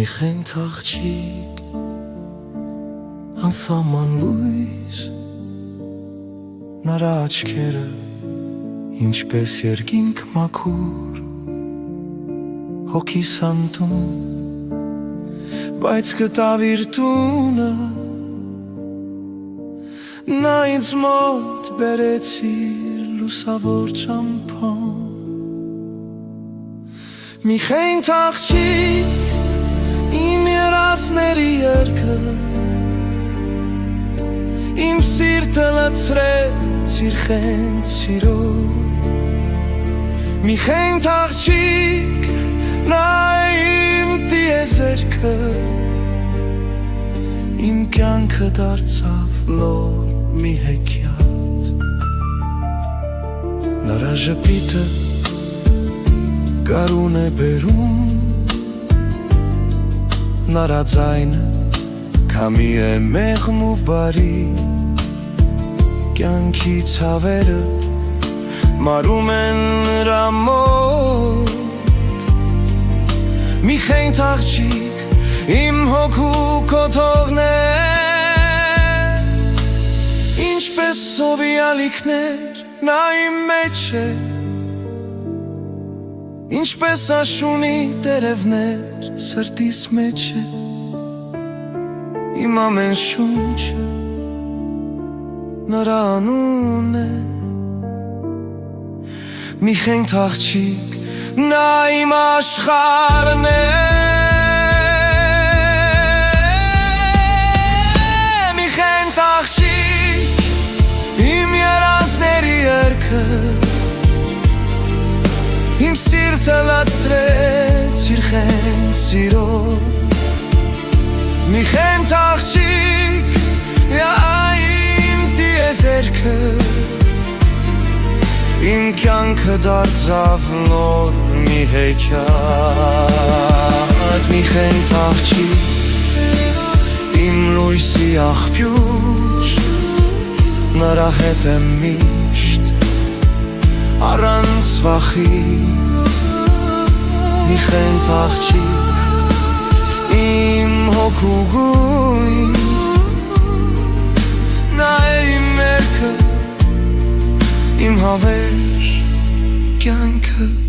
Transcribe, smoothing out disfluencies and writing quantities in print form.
խենթ աղջիկ, անսահման լույս, նրա աչքերը ինչպես երկինք մաքուր, հոգիս անտուն, բայց գտավ իր տունը, նա ինձ մոտ բերեցիր լուսավոր ճամփան։ Մի խենթ աղջիկ, իմ երազների երգը, իմ սիրտը լցրեց իր խենթ սիրով։ Մի խենթ աղջիկ, նա իմ տիեզերքը, իմ կյանքը դարձավ լոր մի հեքիաթ։ Նրա ժպիտը գարուն է բերում, նրա ձայնը քամի է մեղմ ու բարի, կյանքի ցավերը մարում են նրա մոտ։ Մի խենթ աղջիկ, իմ հոգու կոթողն է, ինչպես սովի ալիքներ նա իմ մեջ է, ինչպես աշունի տերևներ սրտիս մեջ է, իմ ամեն շունչը նրա անունն է։ Մի խենթ աղջիկ, նա իմ աշխարհն է, մի խենթ աղջիկ, իմ երազների երգը, իմ սիրտը լացրեց իր խենթ սիրով։ Մի խենթ աղջիկ, իմ տիեզերքը, իմ կյանքը դարձավ նոր մի հեքիաթ։ Մի խենթ աղջիկ, իմ լույսի աղբյուր, նրա հետ եմ միշտ առանց վախի։ Մի խենթ աղջիկ, իմ հոգու գույն, նա է իմ մերկը, իմ հավերժ կյանքը։